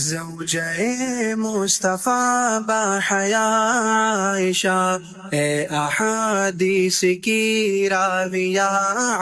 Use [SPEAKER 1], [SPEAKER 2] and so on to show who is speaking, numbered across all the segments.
[SPEAKER 1] زوجہ مصطفیٰ باحیا عائشہ، اے احادیث کی راویہ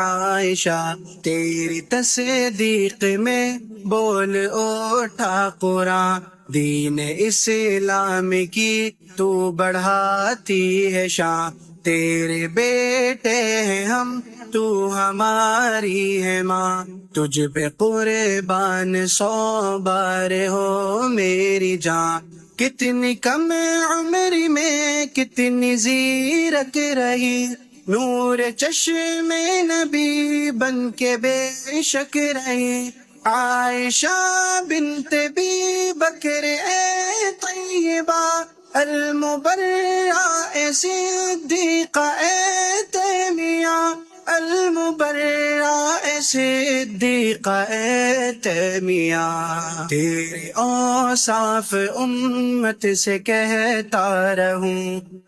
[SPEAKER 1] عائشہ، تیری تصدیق میں بول اٹھا قرآن، دین اسلام کی تو بڑھاتی ہے شان، تیرے بیٹے ہیں ہم تو ہماری ہے ماں، تجھ پہ قربان 100 بار ہو میری جان، کتنی کم عمری میں کتنی زیرک رہی، نور چشم نبی بن کے بے شک رہی، عائشہ بنت بی بکر اے طیبہ، المبرہ صدیقہ اے تیمیہ، المبرہ صدیقہ اے تیمیہ، تیرے اوصاف امت سے کہتا رہوں،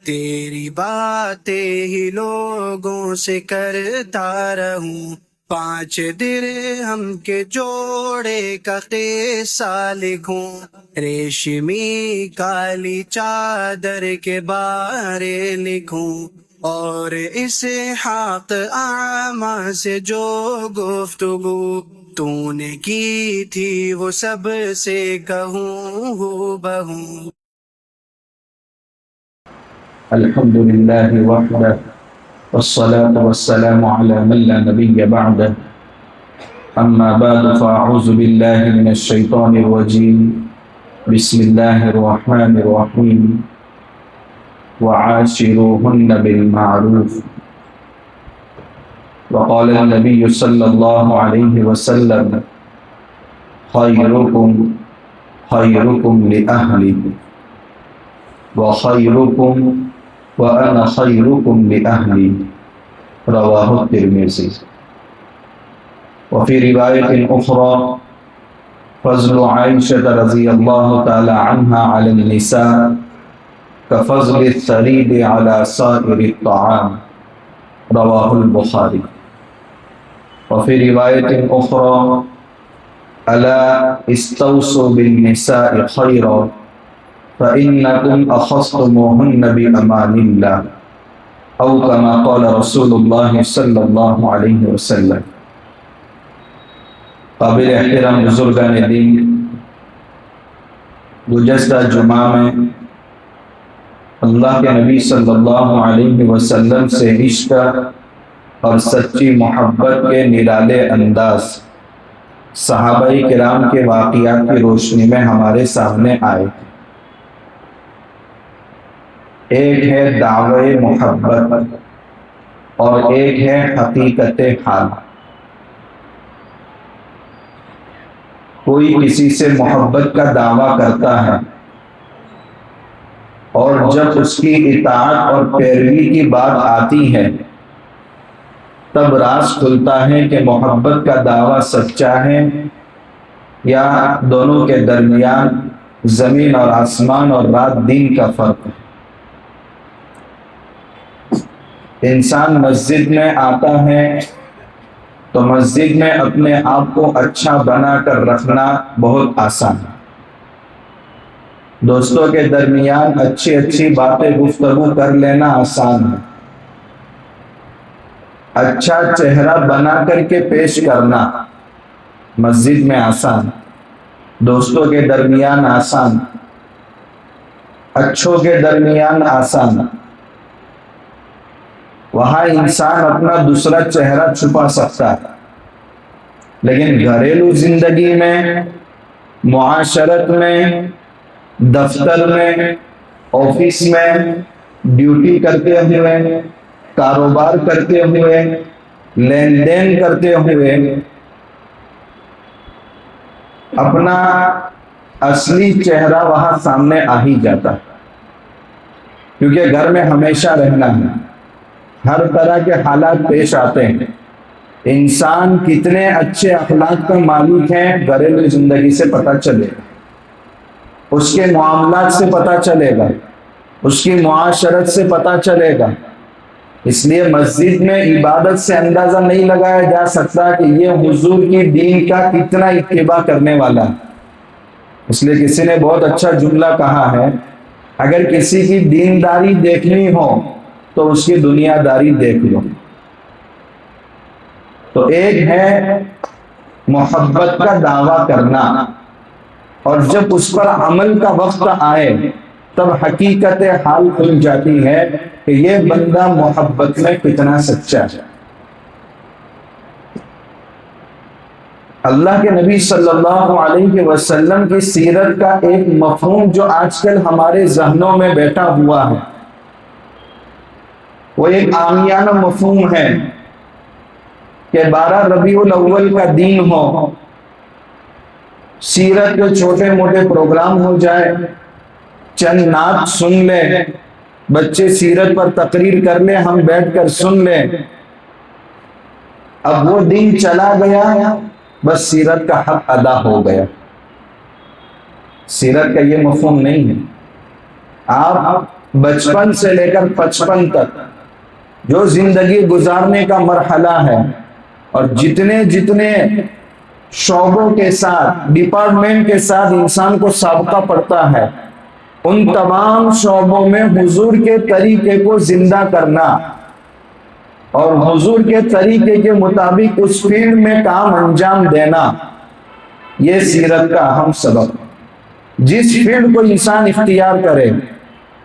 [SPEAKER 1] تیری باتیں ہی لوگوں سے کرتا رہوں، 5 درہم کے جوڑے کا قصہ لکھوں، ریشمی کالی چادر کے بارے لکھوں، اور اسحاق اعمیٰ سے جو گفتگو تو نے کی تھی وہ سب سے کہوں ہو بہوں۔
[SPEAKER 2] الحمد لله وحده والصلاة والسلام على من لا نبي بعده، أما بعد فأعوذ بالله من الشيطان الرجيم، بسم الله الرحمن الرحيم، وعاشروهن بالمعروف، وقال النبي صلى الله عليه وسلم خيركم خيركم لأهلي وخيركم وأنا خيركم لأهلي، رواه الترمذي۔ وفي رواية أخرى فضل عائشة رضي الله تعالى عنها على النساء كفضل الثريد على سائر الطعام، رواه البخاري۔ وفي رواية أخرى ألا استوصوا بالنساء خيرا فإنكم أخذتموهن بأمان الله، أو كما قال رسول الله صلى الله عليه وسلم۔ قابل احترام بزرگان دین، گزشتہ جمعہ میں اللہ کے نبی صلی اللہ علیہ وسلم سے عشق اور سچی محبت کے نرالے انداز صحابہ کرام کے واقعات کی روشنی میں ہمارے سامنے آئے۔ ایک ہے دعوی محبت اور ایک ہے حقیقت حال۔ کوئی کسی سے محبت کا دعویٰ کرتا ہے اور جب اس کی اطاعت اور پیروی کی بات آتی ہے تب راز کھلتا ہے کہ محبت کا دعویٰ سچا ہے یا دونوں کے درمیان زمین اور آسمان اور رات دن کا فرق ہے۔ انسان مسجد میں آتا ہے تو مسجد میں اپنے آپ کو اچھا بنا کر رکھنا بہت آسان ہے، دوستوں کے درمیان اچھی اچھی باتیں گفتگو کر لینا آسان ہے، اچھا چہرہ بنا کر کے پیش کرنا مسجد میں آسان، دوستوں کے درمیان آسان، اچھوں کے درمیان آسان، وہاں انسان اپنا دوسرا چہرہ چھپا سکتا ہے، لیکن گھریلو زندگی میں، معاشرت میں، دفتر میں، آفس میں، ڈیوٹی کرتے ہوئے، کاروبار کرتے ہوئے، لین دین کرتے ہوئے اپنا اصلی چہرہ وہاں سامنے آ ہی جاتا ہے، کیونکہ گھر میں ہمیشہ رہنا ہے، ہر طرح کے حالات پیش آتے ہیں۔ انسان کتنے اچھے اخلاق کا مالک ہے گھریلو زندگی سے پتہ چلے گا، اس کے معاملات سے پتہ چلے گا، اس کی معاشرت سے پتہ چلے گا۔ اس لیے مسجد میں عبادت سے اندازہ نہیں لگایا جا سکتا کہ یہ حضور کی دین کا کتنا اتباع کرنے والا ہے، اس لیے کسی نے بہت اچھا جملہ کہا ہے، اگر کسی کی دینداری دیکھنی ہو تو اس کی دنیا داری دیکھ لو۔ تو ایک ہے محبت کا دعویٰ کرنا، اور جب اس پر عمل کا وقت آئے تب حقیقت حال کھل جاتی ہے کہ یہ بندہ محبت میں کتنا سچا ہے۔ اللہ کے نبی صلی اللہ علیہ وسلم کی سیرت کا ایک مفہوم جو آج کل ہمارے ذہنوں میں بیٹھا ہوا ہے، وہ ایک عامیانہ مفہوم ہے کہ 12 ربیع الاول کا دن ہو، سیرت کے چھوٹے موٹے پروگرام ہو جائے، چند نعت سن لیں، بچے سیرت پر تقریر کر لیں، ہم بیٹھ کر سن لیں، اب وہ دن چلا گیا، بس سیرت کا حق ادا ہو گیا۔ سیرت کا یہ مفہوم نہیں ہے۔ آپ بچپن سے لے کر 55 تک جو زندگی گزارنے کا مرحلہ ہے، اور جتنے جتنے شعبوں کے ساتھ، ڈپارٹمنٹ کے ساتھ انسان کو سابقہ پڑتا ہے، ان تمام شعبوں میں حضور کے طریقے کو زندہ کرنا اور حضور کے طریقے کے مطابق اس فیلڈ میں کام انجام دینا، یہ سیرت کا اہم سبق ہے۔ جس فیلڈ کو انسان اختیار کرے،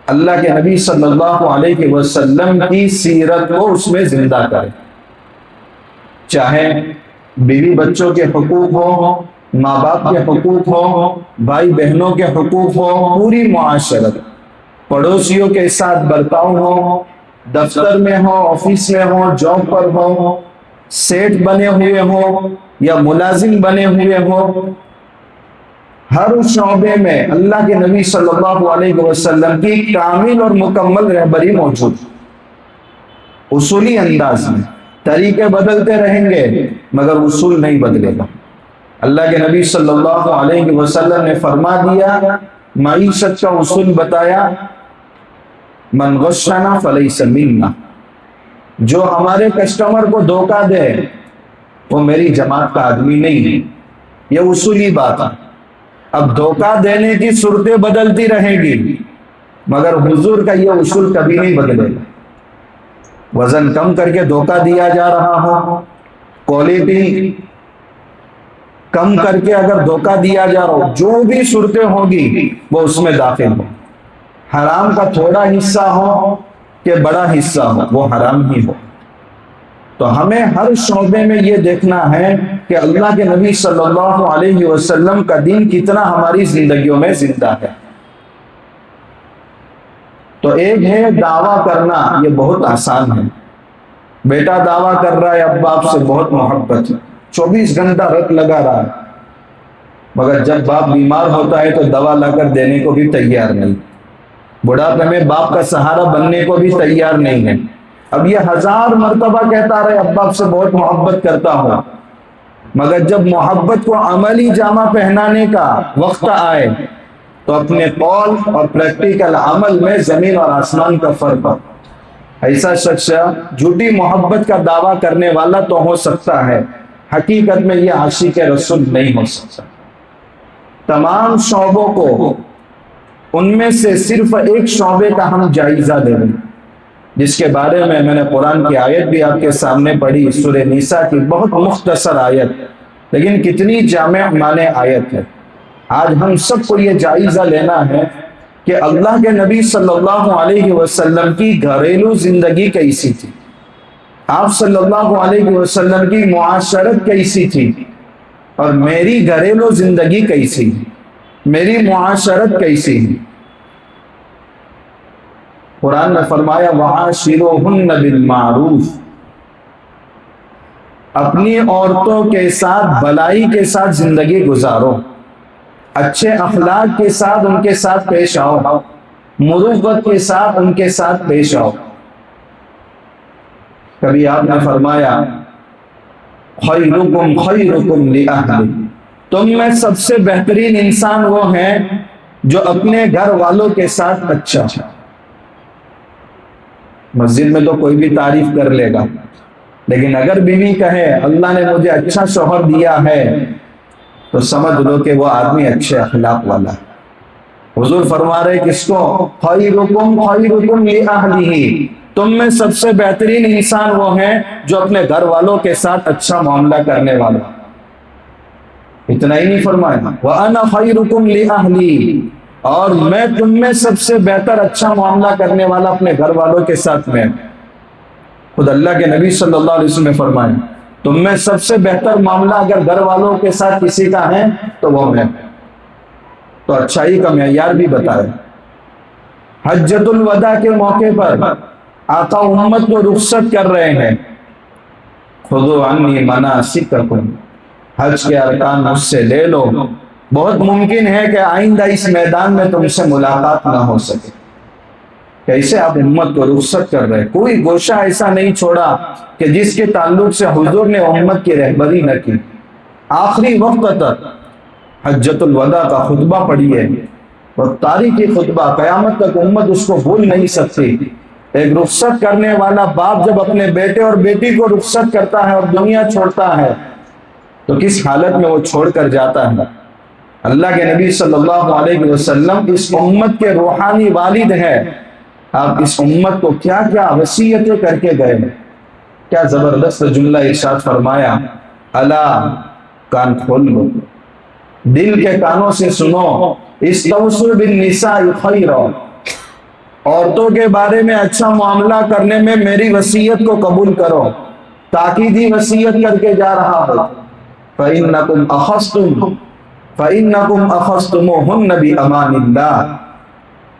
[SPEAKER 2] اللہ کے نبی صلی اللہ علیہ وسلم کی سیرت کو اس میں زندہ کرے، چاہے بیوی بچوں کے حقوق ہو، ماں باپ کے حقوق ہو، بھائی بہنوں کے حقوق ہو، پوری معاشرت، پڑوسیوں کے ساتھ برتاؤ ہو، دفتر میں ہو، آفس میں ہو، جاب پر ہو، سیٹ بنے ہوئے ہو یا ملازم بنے ہوئے ہو، ہر شعبے میں اللہ کے نبی صلی اللہ علیہ وسلم کی کامل اور مکمل رہبری موجود، اصولی انداز میں۔ طریقے بدلتے رہیں گے مگر اصول نہیں بدلے گا۔ اللہ کے نبی صلی اللہ علیہ وسلم نے فرما دیا، معیشت کا اصول بتایا، من غشنا فلیس منا، جو ہمارے کسٹمر کو دھوکہ دے وہ میری جماعت کا آدمی نہیں ہے۔ یہ اصولی بات ہے۔ اب دھوکہ دینے کی صورتیں بدلتی رہیں گی مگر حضور کا یہ اصول کبھی نہیں بدلے گا۔ وزن کم کر کے دھوکہ دیا جا رہا ہو، کوالٹی کم کر کے اگر دھوکہ دیا جا رہا ہو، جو بھی صورتیں ہوگی وہ اس میں داخل ہو۔ حرام کا تھوڑا حصہ ہو کہ بڑا حصہ ہو، وہ حرام ہی ہو۔ تو ہمیں ہر شعبے میں یہ دیکھنا ہے کہ اللہ کے نبی صلی اللہ علیہ وسلم کا دین کتنا ہماری زندگیوں میں زندہ ہے۔ تو ایک ہے دعویٰ کرنا، یہ بہت آسان ہے۔ بیٹا دعویٰ کر رہا ہے ابا آپ سے بہت محبت ہے، 24 گھنٹہ رت لگا رہا ہے، مگر جب باپ بیمار ہوتا ہے تو دوا لا کر دینے کو بھی تیار نہیں، بڑھاپے میں باپ کا سہارا بننے کو بھی تیار نہیں ہے۔ اب یہ 1000 مرتبہ کہتا رہے ابا آپ سے بہت محبت کرتا ہوں، مگر جب محبت کو عملی جامہ پہنانے کا وقت آئے تو اپنے قول اور پریکٹیکل عمل میں زمین اور آسمان کا فرق ہے۔ ایسا شخص جھوٹی محبت کا دعویٰ کرنے والا تو ہو سکتا ہے، حقیقت میں یہ عاشق رسول نہیں ہو سکتا۔ تمام شعبوں کو، ان میں سے صرف ایک شعبے کا ہم جائزہ لیں، جس کے بارے میں نے قرآن کی آیت بھی آپ کے سامنے پڑھی، سورہ نساء کی بہت مختصر آیت، لیکن کتنی جامع معنی آیت ہے۔ آج ہم سب کو یہ جائزہ لینا ہے کہ اللہ کے نبی صلی اللہ علیہ وسلم کی گھریلو زندگی کیسی تھی، آپ صلی اللہ علیہ وسلم کی معاشرت کیسی تھی، اور میری گھریلو زندگی کیسی، میری معاشرت کیسی ہے۔ قرآن نے فرمایا وَعَاشِرُوهُنَّ بِالْمَعْرُوفِ، اپنی عورتوں کے ساتھ بھلائی کے ساتھ زندگی گزارو، اچھے اخلاق کے ساتھ ان کے ساتھ پیش آؤ، مروت کے ساتھ ان کے ساتھ پیش آؤ۔ کبھی آپ نے فرمایا خیرکم خیرکم لأہلہ، تم میں سب سے بہترین انسان وہ ہیں جو اپنے گھر والوں کے ساتھ اچھا۔ مسجد میں تو کوئی بھی تعریف کر لے گا، لیکن اگر بیوی کہے اللہ نے مجھے اچھا شوہر دیا ہے تو سمجھ لو کہ وہ آدمی اچھے اخلاق والا ہے۔ حضور فرما رہے کس کو؟ خیرکم خیرکم لأہلہ، تم میں سب سے بہترین انسان وہ ہیں جو اپنے گھر والوں کے ساتھ اچھا معاملہ کرنے والا۔ اتنا ہی نہیں فرمایا وَأَنَا خَيْرُكُمْ لِأَهْلِي، اور میں تم میں سب سے بہتر اچھا معاملہ کرنے والا اپنے گھر والوں کے ساتھ میں۔ خود اللہ کے نبی صلی اللہ علیہ وسلم نے فرمایا تم میں سب سے بہتر معاملہ اگر گھر والوں کے ساتھ کسی کا ہے تو وہ میں۔ تو اچھائی کا معیار بھی بتایا۔ حجۃ الوداع کے موقع پر آقا امت کو رخصت کر رہے ہیں، خذوا عنی مناسککم، حج کے ارکان مجھ سے لے لو، بہت ممکن ہے کہ آئندہ اس میدان میں تم سے ملاقات نہ ہو سکے۔ کیسے آپ امت کو رخصت کر رہے؟ کوئی گوشہ ایسا نہیں چھوڑا کہ جس کے تعلق سے حضور نے امت کی رہبری نہ کی۔ آخری وقت تک حجۃ الوداع کا خطبہ پڑھیے، اور تاریخی خطبہ، قیامت تک امت اس کو بھول نہیں سکتی۔ ایک رخصت کرنے والا باپ جب اپنے بیٹے اور بیٹی کو رخصت کرتا ہے اور دنیا چھوڑتا ہے تو کس حالت میں وہ چھوڑ کر جاتا ہے۔ اللہ کے نبی صلی اللہ علیہ وسلم اس امت کے روحانی والد ہیں، آپ اس امت کو کیا کیا وصیتیں کر کے گئے ہیں۔ کیا زبردست جملہ ارشاد فرمایا، الا، کان کھول لو، دل کے کانوں سے سنو، استوصوا بالنساء خیرا، عورتوں کے بارے میں اچھا معاملہ کرنے میں میری وصیت کو قبول کرو۔ تاکیدی وصیت کر کے جا رہا ہو، فَإِنَّكُمْ أَخَذْتُمُوهُنَّ بِأَمَانِ اللَّهِ،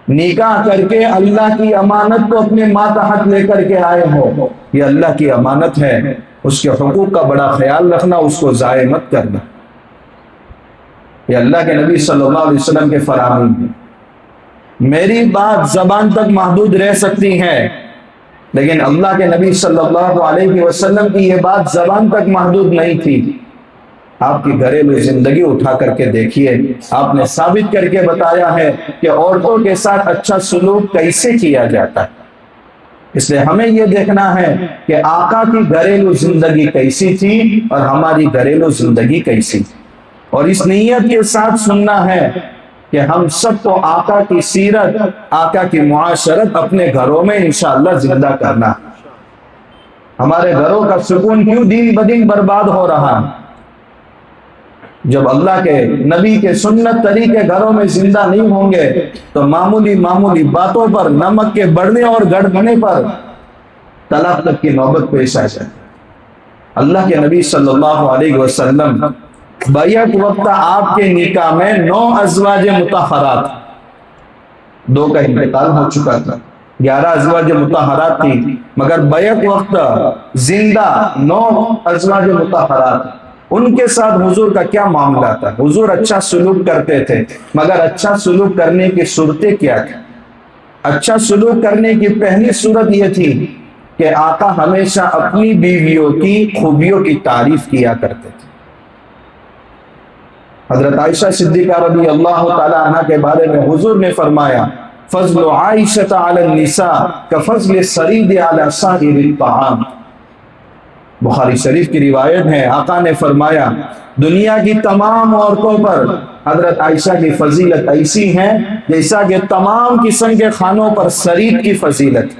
[SPEAKER 2] نکاح کر کے اللہ کی امانت کو اپنے ماتحت لے کر کے آئے ہو، یہ اللہ کی امانت ہے، اس کے حقوق کا بڑا خیال رکھنا، اس کو ضائع مت کرنا۔ یہ اللہ کے نبی صلی اللہ علیہ وسلم کے فرامین ہیں۔ میری بات زبان تک محدود رہ سکتی ہے، لیکن اللہ کے نبی صلی اللہ علیہ وسلم کی یہ بات زبان تک محدود نہیں تھی۔ آپ کی گھریلو زندگی اٹھا کر کے دیکھیے، آپ نے ثابت کر کے بتایا ہے کہ عورتوں کے ساتھ اچھا سلوک کیسے کیا جاتا ہے۔ اس لیے ہمیں یہ دیکھنا ہے کہ آقا کی گھریلو زندگی کیسی تھی اور ہماری گھریلو زندگی کیسی تھی، اور اس نیت کے ساتھ سننا ہے کہ ہم سب کو آقا کی سیرت، آقا کی معاشرت اپنے گھروں میں انشاءاللہ زندہ کرنا۔ ہمارے گھروں کا سکون کیوں دن بدن برباد ہو رہا ہے؟ جب اللہ کے نبی کے سنت طریقے گھروں میں زندہ نہیں ہوں گے تو معمولی معمولی باتوں پر، نمک کے بڑھنے اور گڑبڑنے پر طلاق تک کی نوبت پیش آ جائے۔ اللہ کے نبی صلی اللہ علیہ وسلم بیعت وقت آپ کے نکاح میں 9 ازواج مطہرات، 2 کا انتقال ہو چکا تھا، 11 ازواج مطہرات تھی، مگر بیعت وقت زندہ 9 ازواج مطہرات۔ ان کے ساتھ حضور کا کیا معاملہ تھا؟ حضور اچھا سلوک کرتے تھے، مگر اچھا سلوک کرنے کی صورتیں کیا تھی؟ اچھا سلوک کرنے کی پہلی صورت یہ تھی کہ آقا ہمیشہ اپنی بیویوں کی خوبیوں کی تعریف کیا کرتے تھے۔ حضرت عائشہ صدیقہ رضی اللہ تعالی عنہ کے بارے میں حضور نے فرمایا، فضل عائشہ علی النساء کفضل السرید علی سائر الطعام۔ بخاری شریف کی روایت ہے، آقا نے فرمایا دنیا کی تمام عورتوں پر حضرت عائشہ کی فضیلت ایسی ہے جیسا کہ تمام قسم کے کھانوں پر سرید کی فضیلت۔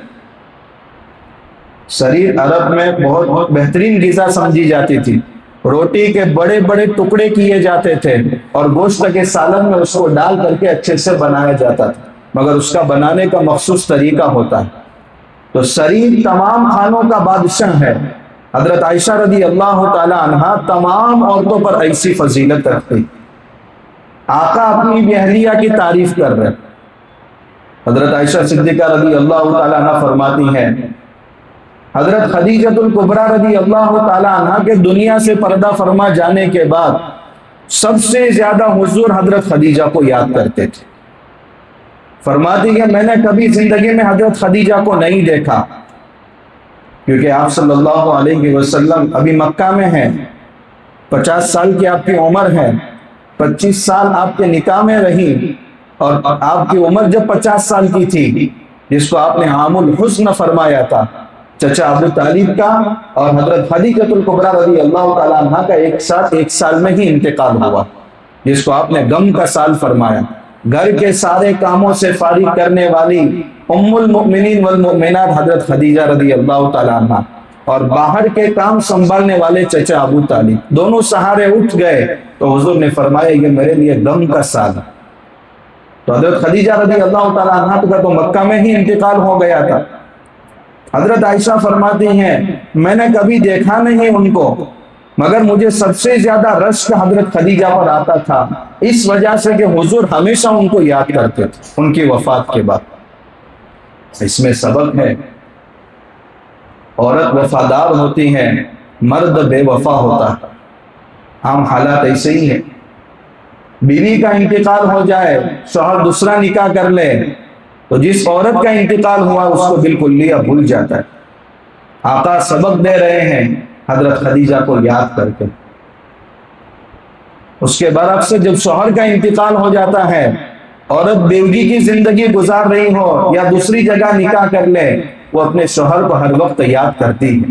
[SPEAKER 2] سرید عرب میں بہت بہترین غذا سمجھی جاتی تھی، روٹی کے بڑے بڑے ٹکڑے کیے جاتے تھے اور گوشت کے سالن میں اس کو ڈال کر کے اچھے سے بنایا جاتا تھا، مگر اس کا بنانے کا مخصوص طریقہ ہوتا ہے۔ تو سرید تمام کھانوں کا بادشاہ ہے۔ حضرت عائشہ رضی اللہ تعالی عنہ تمام عورتوں پر ایسی فضیلت رکھتی۔ آقا اپنی اہلیہ کی تعریف کر رہے۔ حضرت عائشہ صدیقہ رضی اللہ تعالی عنہ فرماتی ہیں، حضرت خدیجۃ الکبریٰ رضی اللہ تعالی عنہ کے دنیا سے پردہ فرما جانے کے بعد سب سے زیادہ حضور حضرت خدیجہ کو یاد کرتے تھے۔ فرماتی کہ میں نے کبھی زندگی میں حضرت خدیجہ کو نہیں دیکھا، کیونکہ آپ صلی اللہ علیہ وسلم ابھی مکہ میں ہیں، 50 سال کی آپ کی عمر ہے، 25 سال آپ کے نکاح میں رہی، اور آپ کی عمر جب 50 سال کی تھی، جس کو آپ نے عام الحسن فرمایا تھا، چچا ابو طالب کا اور حضرت خدیجہ الکبریٰ رضی اللہ تعالیٰ عنہ کا ایک ساتھ ایک سال میں ہی انتقال ہوا، جس کو آپ نے غم کا سال فرمایا۔ گھر کے سارے کاموں سے فارغ کرنے والی ام المؤمنین والمؤمنات حضرت خدیجہ رضی اللہ تعالیٰ عنہ، اور باہر کے کام سنبھالنے والے چچا ابو طالب، دونوں سہارے اٹھ گئے تو حضور نے فرمایا یہ میرے لیے غم کا سال ہے۔ تو حضرت خدیجہ رضی اللہ تعالیٰ عنہ کا تو مکہ میں ہی انتقال ہو گیا تھا۔ حضرت عائشہ فرماتی ہیں میں نے کبھی دیکھا نہیں ان کو، مگر مجھے سب سے زیادہ رشک حضرت خدیجہ پر آتا تھا، اس وجہ سے کہ حضور ہمیشہ ان کو یاد کرتے تھے ان کی وفات کے بعد۔ اس میں سبق ہے، عورت وفادار ہوتی ہے، مرد بے وفا ہوتا ہے۔ عام حالات ایسے ہی ہیں، بیوی کا انتقال ہو جائے، شوہر دوسرا نکاح کر لے تو جس عورت کا انتقال ہوا اس کو بالکل لیا بھول جاتا ہے۔ آقا سبق دے رہے ہیں حضرت خدیجہ کو یاد کر کے۔ اس کے برعکس سے جب شوہر کا انتقال ہو جاتا ہے، عورت بیوگی کی زندگی گزار رہی ہو یا دوسری جگہ نکاح کر لے، وہ اپنے شوہر کو ہر وقت یاد کرتی ہے۔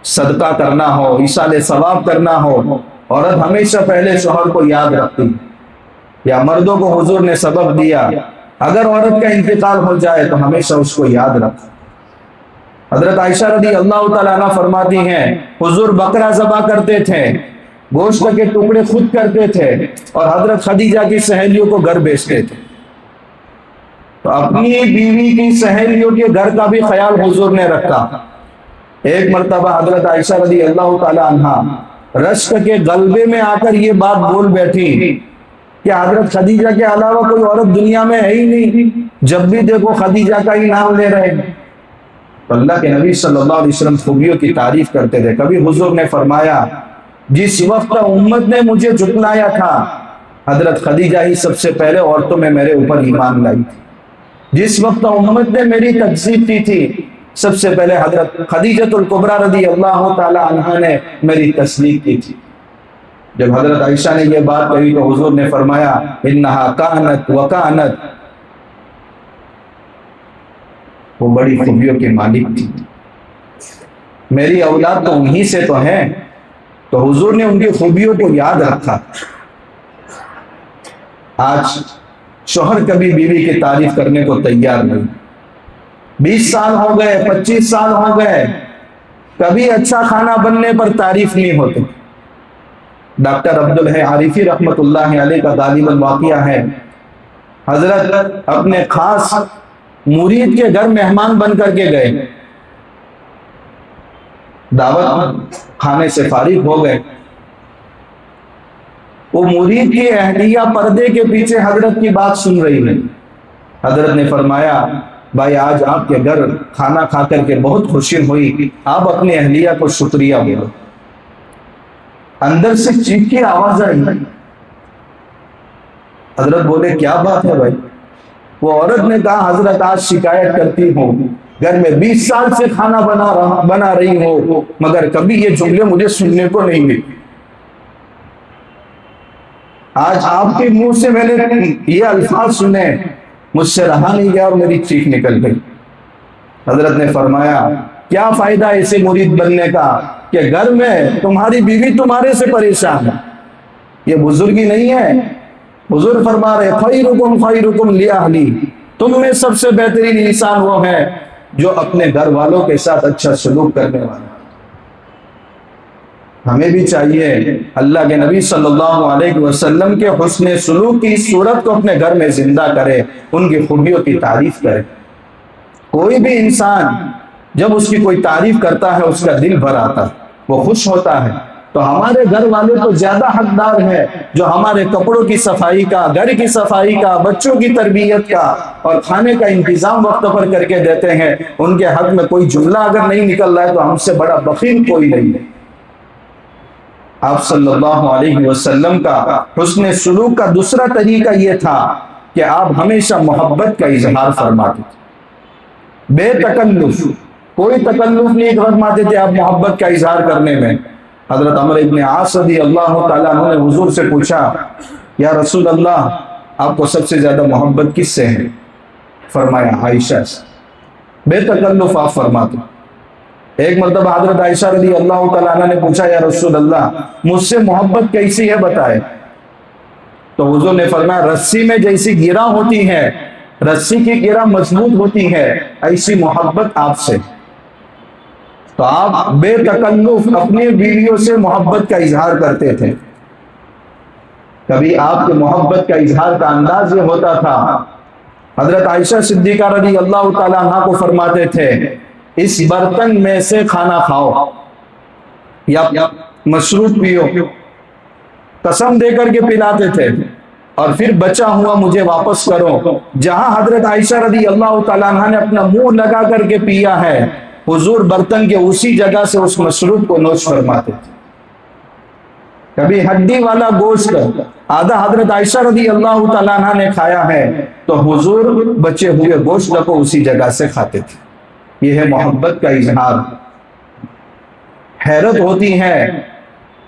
[SPEAKER 2] صدقہ کرنا ہو، ایصال ثواب کرنا ہو، عورت ہمیشہ پہلے شوہر کو یاد رکھتی ہے۔ یا مردوں کو حضور نے سبق دیا اگر عورت کا انتقال ہو جائے تو ہمیشہ اس کو یاد رکھ۔ حضرت عائشہ رضی اللہ تعالیٰ عنہ فرماتی ہیں حضور بکرا ذبح کرتے تھے، گوشت کے ٹکڑے خود کرتے تھے اور حضرت خدیجہ کی سہیلیوں کو گھر بیچتے تھے۔ تو اپنی بیوی کی سہیلیوں کے گھر کا بھی خیال حضور نے رکھا۔ ایک مرتبہ حضرت عائشہ رضی اللہ تعالیٰ عنہ رشک کے غلبے میں آ کر یہ بات بول بیٹھی کہ حضرت خدیجہ کے علاوہ کوئی عورت دنیا میں ہے ہی نہیں، جب بھی دیکھو خدیجہ کا ہی نام لے رہے ہیں۔ تو اللہ کے نبی صلی اللہ علیہ وسلم خوبیوں کی تعریف کرتے تھے۔ کبھی حضور نے فرمایا جس وقت امت نے مجھے جھٹلایا تھا، حضرت خدیجہ ہی سب سے پہلے عورتوں میں میرے اوپر ایمان لائی تھی۔ جس وقت امت نے میری تکذیب کی تھی، سب سے پہلے حضرت خدیجہ الکبریٰ رضی اللہ تعالی عنہا نے میری تصدیق کی تھی۔ جب حضرت عائشہ نے یہ بات کہی تو حضور نے فرمایا انہا کانت وکانت، وہ بڑی خوبیوں کے مالک تھی، میری اولاد تو انہی سے تو ہیں۔ تو حضور نے ان کی خوبیوں کو یاد رکھا۔ آج شوہر کبھی بیوی کی تعریف کرنے کو تیار نہیں۔ 20 سال ہو گئے، 25 سال ہو گئے، کبھی اچھا کھانا بننے پر تعریف نہیں ہوتی۔ ڈاکٹر عبدالحی عارفی رحمت اللہ علیہ کا غالباً واقعہ ہے، حضرت اپنے خاص مرید کے گھر مہمان بن کر کے گئے، دعوت کھانے سے فارغ ہو گئے۔ وہ مرید کی اہلیہ پردے کے پیچھے حضرت کی بات سن رہی ہے۔ حضرت نے فرمایا بھائی آج آپ کے گھر کھانا کھا کر کے بہت خوشی ہوئی، آپ اپنی اہلیہ کو شکریہ بولو۔ اندر سے چیخ کی آواز آئی۔ حضرت بولے کیا بات ہے بھائی؟ وہ عورت نے کہا حضرت آج شکایت کرتی ہوں، گھر میں 20 سال سے کھانا بنا رہی ہوں مگر کبھی یہ جملے مجھے سننے کو نہیں ملی۔ آج آپ کے منہ سے میں نے یہ الفاظ سنے، مجھ سے رہا نہیں گیا اور میری چیخ نکل گئی۔ حضرت نے فرمایا کیا فائدہ ایسے مرید بننے کا کہ گھر میں تمہاری بیوی تمہارے سے پریشان ہے؟ یہ بزرگی نہیں ہے۔ حضور فرما رہے خیرکم خیرکم لأہلی، تم میں سب سے بہترین انسان وہ ہے جو اپنے گھر والوں کے ساتھ اچھا سلوک کرنے والا۔ ہمیں بھی چاہیے اللہ کے نبی صلی اللہ علیہ وسلم کے حسن سلوک کی صورت کو اپنے گھر میں زندہ کرے، ان کی خوبیوں کی تعریف کرے۔ کوئی بھی انسان جب اس کی کوئی تعریف کرتا ہے اس کا دل بھر آتا ہے، وہ خوش ہوتا ہے۔ تو ہمارے گھر والے تو زیادہ حقدار ہے جو ہمارے کپڑوں کی صفائی کا، گھر کی صفائی کا، بچوں کی تربیت کا اور کھانے کا انتظام وقت پر کر کے دیتے ہیں۔ ان کے حق میں کوئی جملہ اگر نہیں نکل رہا ہے تو ہم سے بڑا بخیل کوئی نہیں ہے۔ آپ صلی اللہ علیہ وسلم کا حسن سلوک کا دوسرا طریقہ یہ تھا کہ آپ ہمیشہ محبت کا اظہار فرماتے تھے، بے تکلف، کوئی تکلف نہیں فرماتے تھے آپ محبت کا اظہار کرنے میں۔ حضرت عمر ابن عاص رضی اللہ تعالیٰ عنہ نے حضور سے پوچھا یا رسول اللہ آپ کو سب سے زیادہ محبت کس سے ہے؟ فرمایا عائشہ سے۔ بے تکلف آپ فرماتے ایک مرتبہ حضرت عائشہ رضی اللہ تعالیٰ عنہ نے پوچھا یا رسول اللہ مجھ سے محبت کیسی ہے بتائے، تو حضور نے فرمایا رسی میں جیسی گرہ ہوتی ہے، رسی کی گرہ مضبوط ہوتی ہے، ایسی محبت آپ سے۔ تو آپ بے تکلف اپنی بیویوں سے محبت کا اظہار کرتے تھے۔ کبھی آپ کے محبت کا اظہار کا انداز یہ ہوتا تھا، حضرت عائشہ صدیقہ رضی اللہ تعالیٰ عنہ کو فرماتے تھے اس برتن میں سے کھانا کھاؤ یا مشروب پیو، قسم دے کر کے پلاتے تھے، اور پھر بچا ہوا مجھے واپس کرو۔ جہاں حضرت عائشہ رضی اللہ تعالیٰ عنہ نے اپنا منہ لگا کر کے پیا ہے، حضور برتن کے اسی جگہ سے اس مشروب کو نوش فرماتے تھے۔ کبھی ہڈی والا گوشت آدھا حضرت عائشہ رضی اللہ تعالیٰ عنہ نے کھایا ہے تو حضور بچے ہوئے گوشت کو اسی جگہ سے کھاتے تھے۔ یہ ہے محبت کا اظہار۔ حیرت ہوتی ہے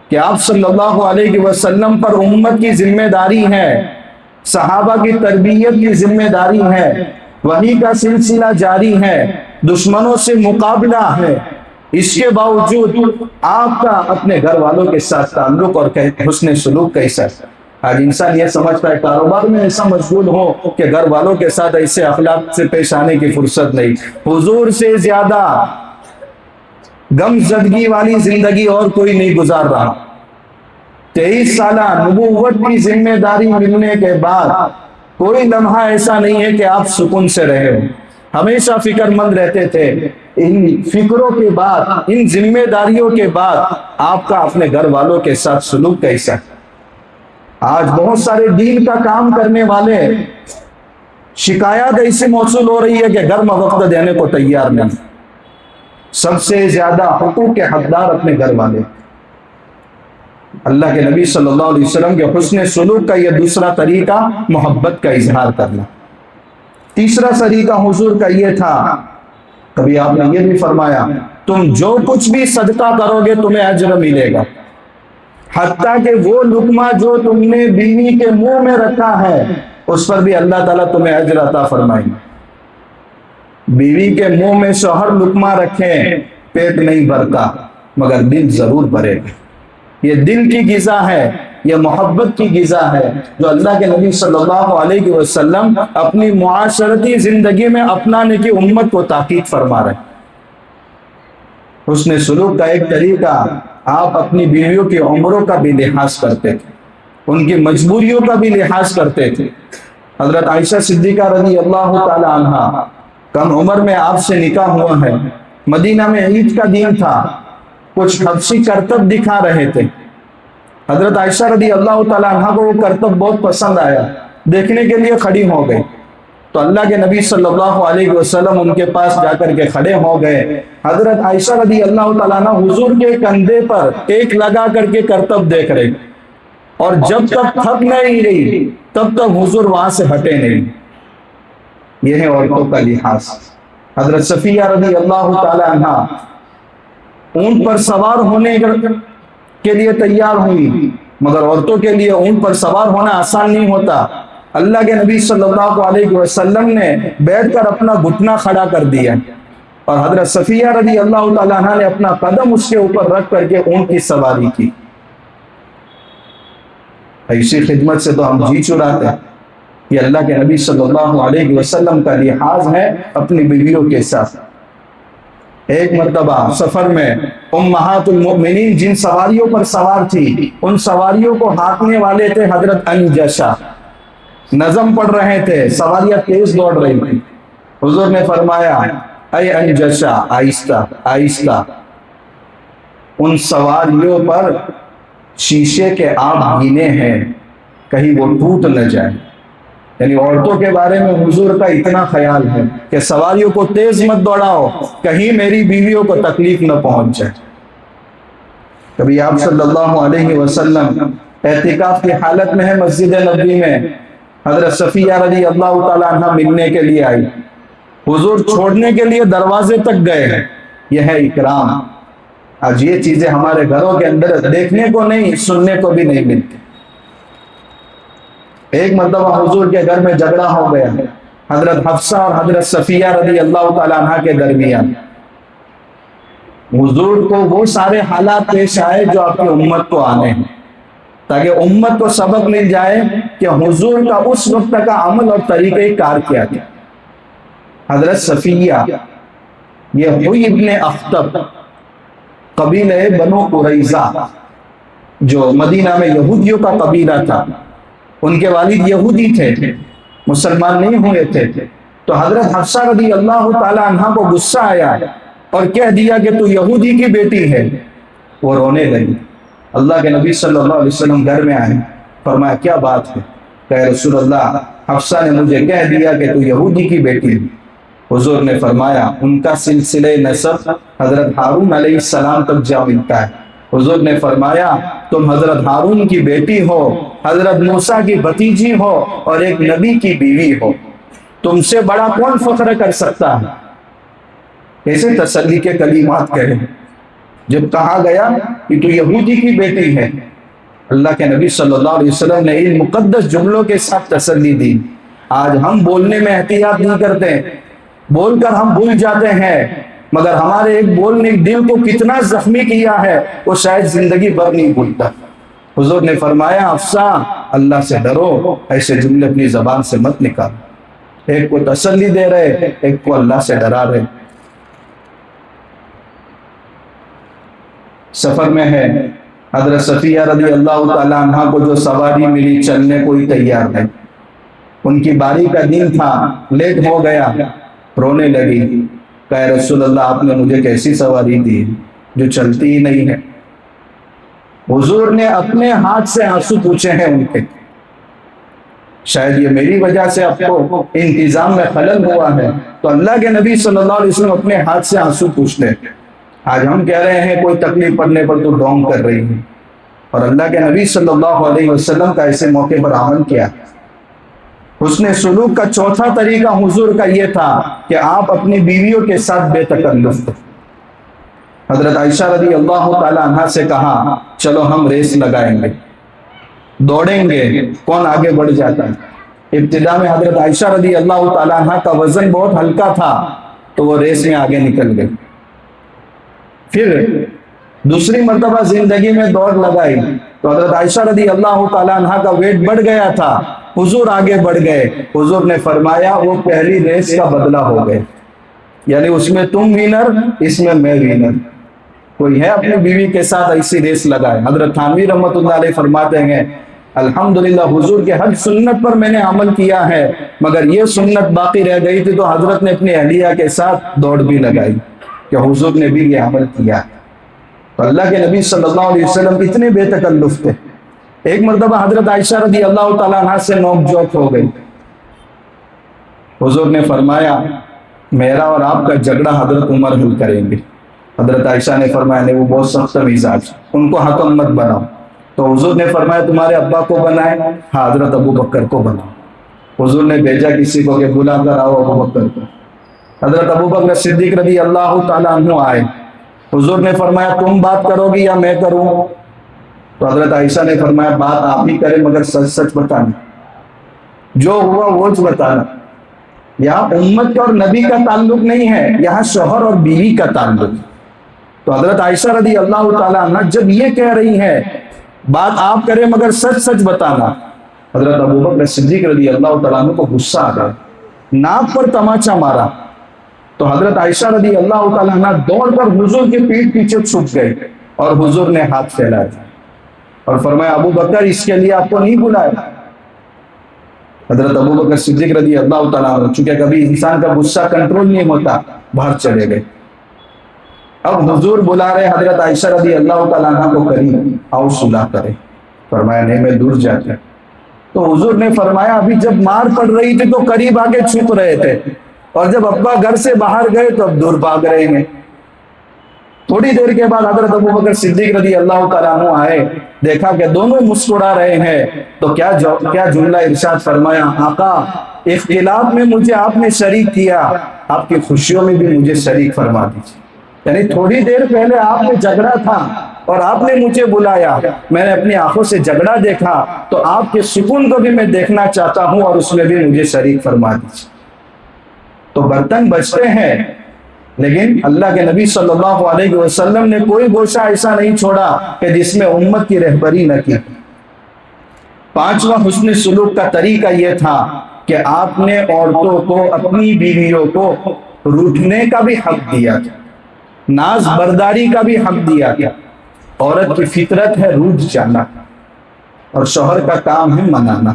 [SPEAKER 2] کہ آپ صلی اللہ علیہ وسلم پر امت کی ذمہ داری ہے، صحابہ کی تربیت کی ذمہ داری ہے، وحی کا سلسلہ جاری ہے، دشمنوں سے مقابلہ ہے، اس کے باوجود آپ کا اپنے گھر والوں کے ساتھ تعلق اور حسن سلوک کیسا ہے؟ آج انسان یہ سمجھتا ہے کاروبار میں ایسا مشغول ہو کہ گھر والوں کے ساتھ ایسے اخلاق سے پیش آنے کی فرصت نہیں۔ حضور سے زیادہ غم زدگی والی زندگی اور کوئی نہیں گزار رہا۔ 23 سالہ نبوت کی ذمہ داری ملنے کے بعد کوئی لمحہ ایسا نہیں ہے کہ آپ سکون سے رہے ہو، ہمیشہ فکر مند رہتے تھے۔ ان فکروں کے بعد، ان ذمہ داریوں کے بعد آپ کا اپنے گھر والوں کے ساتھ سلوک کیسا ہے؟ آج بہت سارے دین کا کام کرنے والے شکایات ایسی موصول ہو رہی ہے کہ گھر میں وقت دینے کو تیار نہیں۔ سب سے زیادہ حقوق کے حقدار اپنے گھر والے۔ اللہ کے نبی صلی اللہ علیہ وسلم کے حسن سلوک کا یہ دوسرا طریقہ محبت کا اظہار کرنا۔ تیسرا طریقہ حضور کا یہ تھا، کبھی آپ نے یہ بھی فرمایا تم جو کچھ بھی صدقہ کرو گے تمہیں اجر ملے گا، حتیٰ کہ وہ لقمہ جو تم نے بیوی کے منہ میں رکھا ہے اس پر بھی اللہ تعالیٰ تمہیں اجر عطا فرمائیں گے۔ بیوی کے منہ میں شوہر لقمہ رکھیں، پیٹ نہیں بھرتا مگر دل ضرور بھرے گا۔ یہ دل کی غذا ہے، یہ محبت کی غذا ہے جو اللہ کے نبی صلی اللہ علیہ وسلم اپنی معاشرتی زندگی میں اپنانے کی امت کو تاکید فرما رہے ہیں۔ حسن سلوک کا ایک طریقہ، آپ اپنی بیویوں کی عمروں کا بھی لحاظ کرتے تھے، ان کی مجبوریوں کا بھی لحاظ کرتے تھے۔ حضرت عائشہ صدیقہ رضی اللہ تعالی عنہ کم عمر میں آپ سے نکاح ہوا ہے، مدینہ میں عید کا دن تھا، کچھ حبشی کرتب دکھا رہے تھے۔ حضرت عائشہ رضی اللہ تعالی عنہ کو وہ کرتب بہت پسند آیا، دیکھنے کے لیے کھڑی ہو گئی، تو اللہ کے نبی صلی اللہ علیہ وسلم ان کے پاس جا کر کے کھڑے ہو گئے۔ حضرت عائشہ رضی اللہ تعالیٰ عنہ حضور کے کندھے پر ایک لگا کر کے کرتب دیکھ رہے، اور جب تک تھک نہیں رہی تب تک حضور وہاں سے ہٹے نہیں۔ یہ ہے عورتوں کا لحاظ۔ حضرت صفیہ رضی اللہ تعالیٰ عنہ اونٹ پر سوار ہونے کے لیے تیار ہوئی، مگر عورتوں کے لیے اونٹ پر سوار ہونا آسان نہیں ہوتا۔ اللہ کے نبی صلی اللہ علیہ وسلم نے بیٹھ کر اپنا گھٹنا کھڑا کر دیا، اور حضرت صفیہ رضی اللہ تعالیٰ عنہ نے اپنا قدم اس کے اوپر رکھ کر کے اونٹ کی سواری کی۔ ایسی خدمت سے تو ہم جی چراتے ہیں۔ یہ اللہ کے نبی صلی اللہ علیہ وسلم کا لحاظ ہے اپنی بیویوں کے ساتھ۔ ایک مرتبہ سفر میں امہات المؤمنین جن سواریوں پر سوار تھی، ان سواریوں کو ہانکنے والے تھے حضرت انجشہ، نظم پڑھ رہے تھے، سواریاں تیز دوڑ رہی تھی۔ حضور نے فرمایا اے انجشہ، آہستہ آہستہ، ان سواریوں پر شیشے کے آپ گینے ہیں، کہیں وہ ٹوٹ نہ جائے۔ یعنی عورتوں کے بارے میں حضور کا اتنا خیال ہے کہ سواریوں کو تیز مت دوڑاؤ، کہیں میری بیویوں کو تکلیف نہ پہنچ جائے۔ کبھی آپ صلی اللہ علیہ وسلم اعتکاف کی حالت میں ہے مسجد نبوی میں، حضرت صفیہ رضی اللہ تعالیٰ عنہ ملنے کے لیے آئی، حضور چھوڑنے کے لیے دروازے تک گئے۔ یہ ہے اکرام۔ آج یہ چیزیں ہمارے گھروں کے اندر دیکھنے کو نہیں، سننے کو بھی نہیں ملتی۔ ایک مرتبہ حضور کے گھر میں جھگڑا ہو گیا حضرت حفصہ اور حضرت صفیہ رضی اللہ تعالیٰ عنہ کے درمیان۔ حضور کو وہ سارے حالات پیش آئے جو آپ کی امت کو آنے ہیں، تاکہ امت کو سبق مل جائے کہ حضور کا اس وقت کا عمل اور طریقہ کار کیا تھا۔ حضرت صفیہ یہ ہوئی ابن اخطب قبیلہ بنو قریظہ جو مدینہ میں یہودیوں کا قبیلہ تھا، ان کے والد یہودی تھے، مسلمان نہیں ہوئے تھے، تو حضرت حفصہ رضی اللہ تعالی عنہ کو غصہ آیا اور کہہ دیا کہ تو یہودی کی بیٹی ہے۔ وہ رونے لگی۔ اللہ کے نبی صلی اللہ علیہ وسلم گھر میں آئے، فرمایا کیا بات ہے؟ کہ رسول اللہ حفصہ نے مجھے کہہ دیا کہ تو یہودی کی بیٹی ہے۔ حضور نے فرمایا ان کا سلسلہ نسب حضرت ہارون علیہ السلام تک جا ملتا ہے۔ حضور نے فرمایا تم حضرت ہارون کی بیٹی ہو، حضرت موسیٰ کی بھتیجی ہو اور ایک نبی کی بیوی ہو، تم سے بڑا کون فخر کر سکتا ہے؟ کیسے تسلی کے کلمات کہے جب کہا گیا کہ تو یہودی کی بیٹی ہے۔ اللہ کے نبی صلی اللہ علیہ وسلم نے ان مقدس جملوں کے ساتھ تسلی دی۔ آج ہم بولنے میں احتیاط نہیں کرتے، بول کر ہم بھول جاتے ہیں، مگر ہمارے ایک بول نے دل کو کتنا زخمی کیا ہے وہ شاید زندگی بھر نہیں بھولتا۔ حضور نے فرمایا حفصہ اللہ سے ڈرو، ایسے جملے اپنی زبان سے مت نکال۔ ایک کو تسلی دے رہے، ایک کو اللہ سے ڈرا رہے۔ سفر میں ہے، حضرت صفیہ رضی اللہ تعالی عنہ کو جو سواری ملی چلنے کو ہی تیار ہے، ان کی باری کا دن تھا، لیٹ ہو گیا، رونے لگی، کہا رسول اللہ آپ نے مجھے کیسی سواری دی جو چلتی ہی نہیں ہے؟ حضور نے اپنے ہاتھ سے آنسو پوچھے ہیں ان کے، شاید یہ میری وجہ سے آپ کو انتظام میں خلل ہوا ہے، تو اللہ کے نبی صلی اللہ علیہ وسلم اپنے ہاتھ سے آنسو پوچھتے ہیں۔ آج ہم کہہ رہے ہیں کوئی تکلیف پڑنے پر تو ڈونگ کر رہی ہے، اور اللہ کے نبی صلی اللہ علیہ وسلم کا ایسے موقع پر عمل کیا۔ حسن سلوک کا چوتھا طریقہ حضور کا یہ تھا کہ آپ اپنی بیویوں کے ساتھ بے تکلف تھے۔ حضرت عائشہ رضی اللہ تعالی عنہ سے کہا چلو ہم ریس لگائیں گے، دوڑیں گے، کون آگے بڑھ جاتا ہے۔ ابتدا میں حضرت عائشہ رضی اللہ تعالی عنہ کا وزن بہت ہلکا تھا تو وہ ریس میں آگے نکل گئے۔ پھر دوسری مرتبہ زندگی میں دوڑ لگائی تو حضرت عائشہ رضی اللہ تعالی عنہ کا ویٹ بڑھ گیا تھا، حضور آگے بڑھ گئے۔ حضور نے فرمایا وہ پہلی ریس کا بدلہ ہو گئے، یعنی اس میں تم وینر، اس میں میں وینر۔ کوئی ہے اپنی بیوی کے ساتھ ایسی ریس لگائے؟ حضرت تھانوی رحمۃ اللہ علیہ فرماتے ہیں الحمدللہ حضور کے ہر سنت پر میں نے عمل کیا ہے، مگر یہ سنت باقی رہ گئی تھی تو حضرت نے اپنی اہلیہ کے ساتھ دوڑ بھی لگائی کہ حضور نے بھی یہ عمل کیا۔ تو اللہ کے نبی صلی اللہ علیہ وسلم اتنے بے تکلف تھے۔ ایک مرتبہ حضرت عائشہ رضی اللہ تعالیٰ عنہ سے نوک جھوک ہو گئی، حضور نے فرمایا میرا اور آپ کا جھگڑا حضرت عمر حل کریں گے۔ حضرت عائشہ نے فرمایا نہیں وہ بہت سخت مزاج، ان کو حکم مت بناؤ۔ تو حضور نے فرمایا تمہارے ابا کو بنائے؟ ہاں حضرت ابو بکر کو بناؤ۔ حضور نے بھیجا کسی کو کہ بلا کر آؤ ابو بکر کو۔ حضرت ابو بکر صدیق رضی اللہ تعالیٰ عنہ آئے، حضور نے فرمایا تم بات کرو گی یا میں کروں؟ تو حضرت عائشہ نے فرمایا بات آپ ہی کریں مگر سچ سچ بتانا، جو ہوا وہ بتانا۔ یہاں امت اور نبی کا تعلق نہیں ہے، یہاں شوہر اور بیوی کا تعلق۔ تو حضرت عائشہ رضی اللہ تعالیٰ عنہ جب یہ کہہ رہی ہیں بات آپ کریں مگر سچ سچ بتانا، حضرت ابو بکر صدیق رضی اللہ تعالیٰ عنہ کو غصہ آ گیا، ناک پر تماچا مارا۔ تو حضرت عائشہ رضی اللہ تعالیٰ عنہ دوڑ کر حضور کے پیٹ پیچھے چھپ گئے اور حضور نے ہاتھ پھیلایا اور فرمایا ابو بکر اس کے لیے آپ کو نہیں بلایا۔ حضرت ابو بکر صدیق رضی اللہ تعالیٰ عنہ چونکہ کبھی انسان کا غصہ کنٹرول نہیں ہوتا، باہر چلے گئے۔ اب حضور بلا رہے حضرت عائشہ رضی اللہ تعالیٰ عنہ کو قریب، آؤ صلح کرے۔ فرمایا نہیں میں دور جاتا۔ تو حضور نے فرمایا ابھی جب مار پڑ رہی تھی تو قریب آگے چھپ رہے تھے، اور جب ابا گھر سے باہر گئے تو اب دور بھاگ رہے ہیں۔ تھوڑی دیر کے بعد حضرت ابو بکر صدیق رضی اللہ تعالیٰ عنہ آئے، دیکھا کہ دونوں مسکرا رہے ہیں، تو کیا جملہ ارشاد فرمایا آقا اختلاف میں مجھے آپ نے شریک کیا، آپ کی خوشیوں میں بھی مجھے شریک فرما دیجیے۔ یعنی تھوڑی دیر پہلے آپ نے جھگڑا تھا اور آپ نے مجھے بلایا، میں نے اپنی آنکھوں سے جھگڑا دیکھا، تو آپ کے سکون کو بھی میں دیکھنا چاہتا ہوں اور اس میں بھی مجھے شریک فرما دیجیے۔ تو برتن بجتے ہیں لیکن اللہ کے نبی صلی اللہ علیہ وسلم نے کوئی گوشہ ایسا نہیں چھوڑا کہ جس میں امت کی رہبری نہ کی۔ پانچواں حسن سلوک کا طریقہ یہ تھا کہ آپ نے عورتوں کو، اپنی بیویوں کو روٹھنے کا بھی حق دیا تھا، ناز برداری کا بھی حق دیا تھا۔ عورت کی فطرت ہے روٹھ جانا، اور شوہر کا کام ہے منانا۔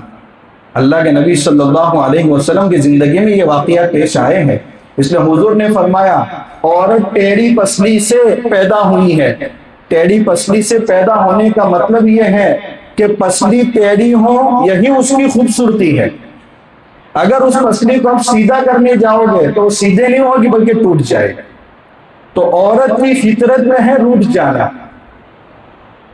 [SPEAKER 2] اللہ کے نبی صلی اللہ علیہ وسلم کی زندگی میں یہ واقعات پیش آئے ہیں، اس لیے حضور نے فرمایا عورت ٹیڑھی پسلی سے پیدا ہوئی ہے۔ ٹیڑھی پسلی سے پیدا ہونے کا مطلب یہ ہے کہ پسلی ٹیڑھی ہو، یہی اس کی خوبصورتی ہے۔ اگر اس پسلی کو آپ سیدھا کرنے جاؤ گے تو وہ سیدھے نہیں ہوگی بلکہ ٹوٹ جائے گا۔ تو عورت کی فطرت میں ہے روٹھ جانا۔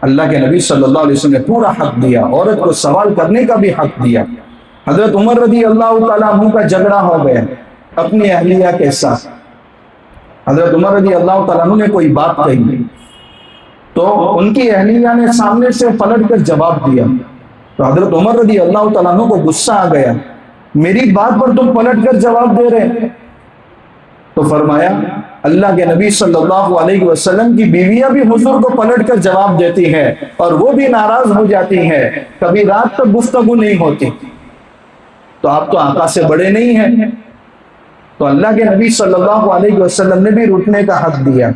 [SPEAKER 2] اللہ کے نبی صلی اللہ علیہ وسلم نے پورا حق دیا، عورت کو سوال کرنے کا بھی حق دیا۔ حضرت عمر رضی اللہ تعالیٰ عنہ کا جھگڑا ہو گیا اپنی اہلیہ کے ساتھ۔ حضرت عمر رضی اللہ تعالیٰ عنہ نے کوئی بات کہی تو ان کی اہلیہ نے سامنے سے پلٹ کر جواب دیا، تو حضرت عمر رضی اللہ تعالیٰ عنہ کو غصہ آ گیا، میری بات پر تم پلٹ کر جواب دے رہے۔ تو فرمایا اللہ کے نبی صلی اللہ علیہ وسلم کی بیویاں بھی حضور کو پلٹ کر جواب دیتی ہیں اور وہ بھی ناراض ہو جاتی ہیں، کبھی رات تک گفتگو نہیں ہوتی، تو آپ تو آقا سے بڑے نہیں ہیں۔ تو اللہ کے نبی صلی اللہ علیہ وسلم نے بھی روٹنے کا حق دیا۔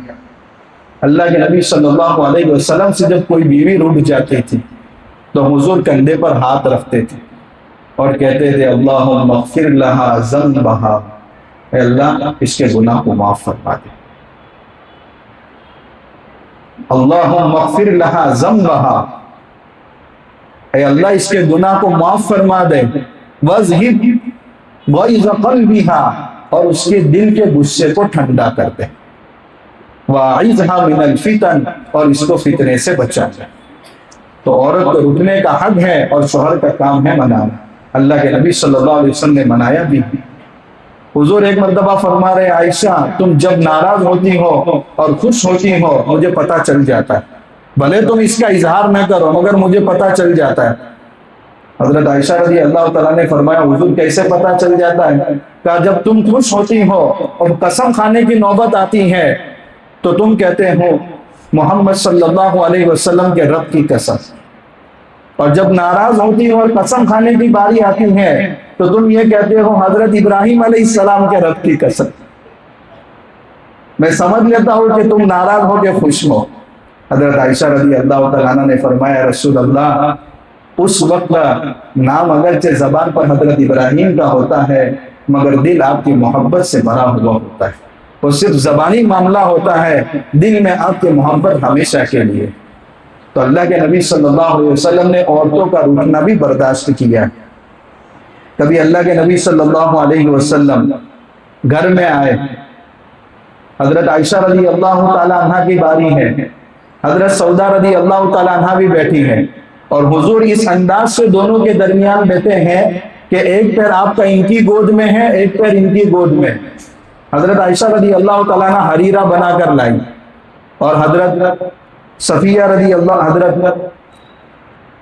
[SPEAKER 2] اللہ کے نبی صلی اللہ علیہ وسلم سے جب کوئی بیوی روٹ جاتی تھی تو حضور کندھے پر ہاتھ رکھتے تھے اور کہتے تھے اللہم اغفر لہا ذنبہا، اے اللہ اس کے گناہ کو معاف فرما دے۔ اللہم اغفر لہا ذنبہا، اے اللہ اس کے گناہ کو معاف فرما دے۔ وَاذْهِبْ غَيْظَ قَلْبِهَا، اور اس کے دل کے غصے کو ٹھنڈا کر دے۔ وَأَعِذْهَا مِنَ الْفِتَنِ، اور اس کو فتنے سے بچا دے۔ تو عورت کو رکنے کا حق ہے اور شوہر کا کام ہے منانا۔ اللہ کے نبی صلی اللہ علیہ وسلم نے منایا بھی۔ حضور ایک مرتبہ فرما رہے عائشہ تم جب ناراض ہوتی ہو اور خوش ہوتی ہو مجھے پتہ چل جاتا ہے، بھلے تم اس کا اظہار نہ کرو مگر مجھے پتہ چل جاتا ہے۔ حضرت عائشہ رضی اللہ تعالیٰ نے فرمایا حضور کیسے پتہ چل جاتا ہے؟ کہا جب تم خوش ہوتی ہو اور قسم کھانے کی نوبت آتی ہے تو تم کہتے ہو محمد صلی اللہ علیہ وسلم کے رب کی قسم، اور جب ناراض ہوتی ہو اور قسم کھانے کی باری آتی ہے تو تم یہ کہتے ہو حضرت ابراہیم علیہ السلام کے رب کی قسم۔ میں سمجھ لیتا ہوں کہ تم ناراض ہو کے خوش ہو۔ حضرت عائشہ رضی اللہ تعالیٰ عنہ نے فرمایا رسول اللہ اس وقت نام اگرچہ زبان پر حضرت ابراہیم کا ہوتا ہے مگر دل آپ کی محبت سے بھرا ہوا ہوتا ہے، وہ صرف زبانی معاملہ ہوتا ہے، دل میں آپ کی محبت ہمیشہ کے لیے۔ تو اللہ کے نبی صلی اللہ علیہ وسلم نے عورتوں کا روٹنا بھی برداشت کیا۔ کبھی اللہ کے نبی صلی اللہ علیہ وسلم گھر میں آئے، حضرت عائشہ رضی اللہ تعالیٰ عنہ کی باری ہے، حضرت سودا رضی اللہ تعالیٰ عنہ بھی بیٹھی ہیں، اور حضور اس انداز سے دونوں کے درمیان بیٹھے ہیں کہ ایک پیر آپ کا ان کی گود میں ہے، ایک پیر ان کی گود میں۔ حضرت عائشہ رضی اللہ تعالیٰ عنہ حریرہ بنا کر لائی اور حضرت صفیہ رضی اللہ، حضرت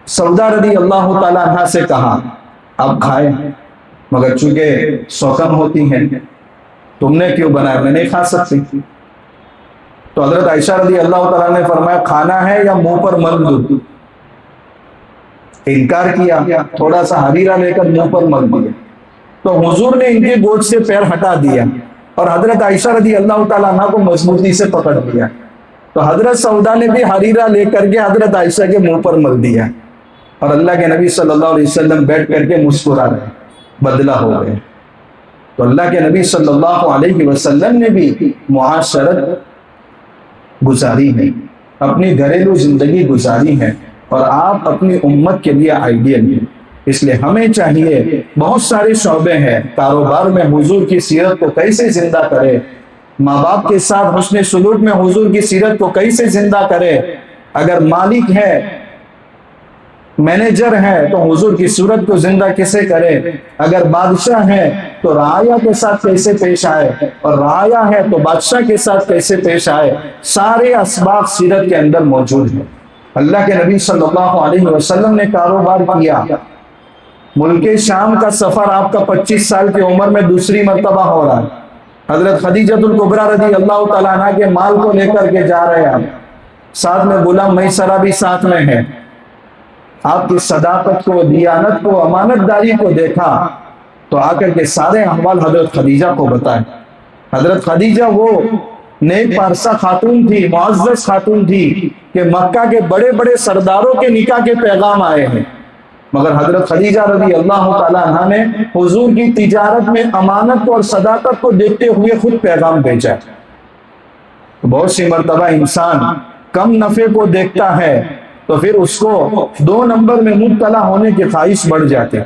[SPEAKER 2] سودا رضی اللہ تعالیٰ عنہ سے کہا آپ کھائیں، مگر چونکہ سوکن ہوتی ہیں تم نے کیوں بنایا، میں نہیں کھا سکتی۔ تو حضرت عائشہ رضی اللہ تعالیٰ نے فرمایا کھانا ہے یا منہ پر مل دوں؟ انکار کیا، تھوڑا سا حریرہ لے کر منہ پر مل دیا، تو حضور نے ان کی گود سے پیر ہٹا دیا اور حضرت عائشہ رضی اللہ تعالیٰ عنہ کو مضبوطی سے پکڑ دیا، تو حضرت سودا نے بھی حریرہ لے کر کے حضرت عائشہ کے منہ پر مل دیا، اور اللہ کے نبی صلی اللہ علیہ وسلم بیٹھ کر کے مسکرا رہے، بدلہ ہو گئے۔ تو اللہ کے نبی صلی اللہ علیہ وسلم نے بھی معاشرت گزاری ہے، اپنی گھریلو زندگی گزاری ہے، اور آپ اپنی امت کے لیے آئیڈیل ہیں۔ اس لیے ہمیں چاہیے، بہت سارے شعبے ہیں، کاروبار میں حضور کی سیرت کو کیسے زندہ کرے، ماں باپ کے ساتھ حسن سلوک میں حضور کی سیرت کو کیسے زندہ کرے، اگر مالک ہے مینیجر ہے تو حضور کی صورت کو زندہ کیسے کرے، اگر بادشاہ ہے تو رعایا کے ساتھ کیسے پیش آئے، اور رعایا ہے تو بادشاہ کے ساتھ کیسے پیش آئے، سارے اسباق سیرت کے اندر موجود ہیں۔ اللہ کے نبی صلی اللہ علیہ وسلم نے کاروبار کیا، ملک شام کا سفر آپ کا 25 سال کی عمر میں دوسری مرتبہ ہو رہا ہے، حضرت خدیجۃ الکبریٰ رضی اللہ تعالیٰ عنہ کے مال کو لے کر کے جا رہے ہیں، ساتھ میں غلام میسرہ بھی ساتھ میں ہے. آپ کی صداقت کو، دیانت کو، امانت داری کو دیکھا تو آ کر کے سارے احوال حضرت خدیجہ کو بتائے. حضرت خدیجہ وہ نیک پارسا خاتون تھی، معزز خاتون تھی کہ مکہ کے بڑے بڑے سرداروں کے نکاح کے پیغام آئے ہیں، مگر حضرت خدیجہ رضی اللہ تعالیٰ عنہ نے حضور کی تجارت میں امانت اور صداقت کو دیکھتے ہوئے خود پیغام بھیجا. بہت سی مرتبہ انسان کم نفع کو دیکھتا ہے تو پھر اس کو 2 نمبر میں مبتلا ہونے کی خواہش بڑھ جاتے.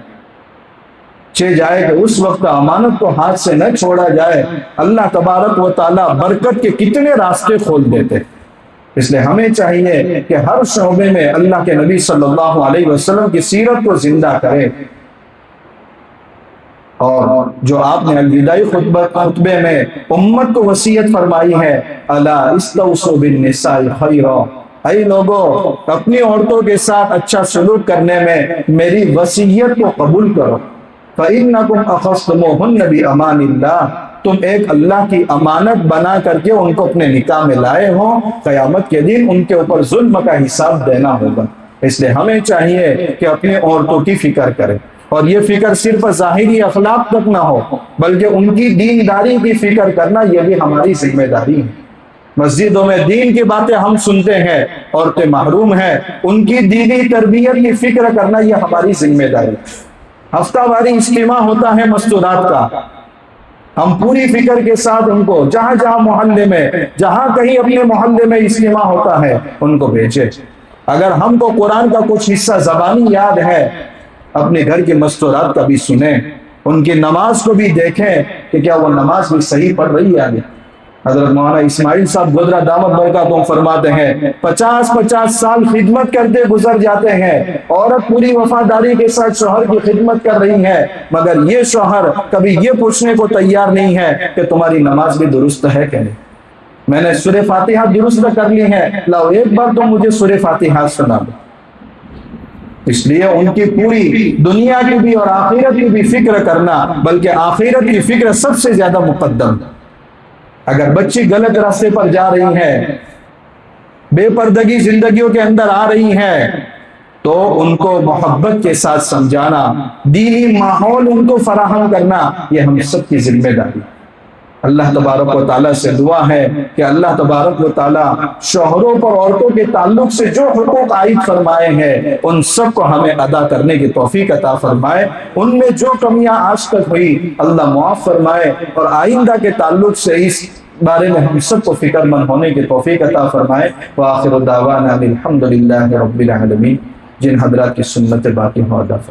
[SPEAKER 2] جائے کہ اس وقت امانت کو ہاتھ سے نہ چھوڑا جائے، اللہ تبارک و تعالیٰ برکت کے کتنے راستے کھول دیتے. اس لیے ہمیں چاہیے کہ ہر شعبے میں اللہ کے نبی صلی اللہ علیہ وسلم کی سیرت کو زندہ کرے. اور جو آپ نے الوداعی خطبے میں امت کو وصیت فرمائی ہے، الا استوصوا بالنساء خیرا، اے لوگوں اپنی عورتوں کے ساتھ اچھا سلوک کرنے میں میری وصیت کو قبول کرو. فَإِنَّكُمْ أَخَذْتُمُوهُنَّ بِأَمَانِ اللَّهِ، تم ایک اللہ کی امانت بنا کر کے ان کو اپنے نکاح میں لائے ہو، قیامت کے دن ان کے اوپر ظلم کا حساب دینا ہوگا. اس لیے ہمیں چاہیے کہ اپنی عورتوں کی فکر کریں، اور یہ فکر صرف ظاہری اخلاق تک نہ ہو بلکہ ان کی دینداری کی فکر کرنا یہ بھی ہماری ذمہ داری ہے. مسجدوں میں دین کی باتیں ہم سنتے ہیں، عورتیں محروم ہیں، ان کی دینی تربیت کی فکر کرنا یہ ہماری ذمہ داری. ہفتہ واری اجتماع ہوتا ہے مستورات کا، ہم پوری فکر کے ساتھ ان کو جہاں جہاں محلے میں، جہاں کہیں اپنے محلے میں اجتماع ہوتا ہے ان کو بھیجے. اگر ہم کو قرآن کا کچھ حصہ زبانی یاد ہے، اپنے گھر کے مستورات کا بھی سنیں، ان کی نماز کو بھی دیکھیں کہ کیا وہ نماز بھی صحیح پڑھ رہی ہے. حضرت مولانا اسماعیل صاحب گودرہ دامت برکاتہم فرماتے ہیں 50 سال خدمت کرتے گزر جاتے ہیں، عورت پوری وفاداری کے ساتھ شوہر کی خدمت کر رہی ہے، مگر یہ شوہر کبھی یہ پوچھنے کو تیار نہیں ہے کہ تمہاری نماز بھی درست ہے کہ نہیں، میں نے سورہ فاتحہ درست کر لی ہے، لاؤ ایک بار تم مجھے سورہ فاتحہ سنا دو. اس لیے ان کی پوری دنیا کی بھی اور آخرت کی بھی فکر کرنا، بلکہ آخرت کی فکر سب سے زیادہ مقدم. اگر بچی غلط راستے پر جا رہی ہے، بے پردگی زندگیوں کے اندر آ رہی ہے، تو ان کو محبت کے ساتھ سمجھانا، دینی ماحول ان کو فراہم کرنا، یہ ہم سب کی ذمہ داری. اللہ تبارک و تعالیٰ سے دعا ہے کہ اللہ تبارک و تعالیٰ شوہروں پر عورتوں کے تعلق سے جو حقوق عائد فرمائے ہیں ان سب کو ہمیں ادا کرنے کی توفیق عطا فرمائے. ان میں جو کمیاں آج تک ہوئی اللہ معاف فرمائے، اور آئندہ کے تعلق سے اس بارے میں ہم سب کو فکر مند ہونے کی توفیق عطا فرمائے. وآخر دعوانا الحمدللہ رب العالمین. جن حضرات کی سنت باقی ہو ادا فرمائے.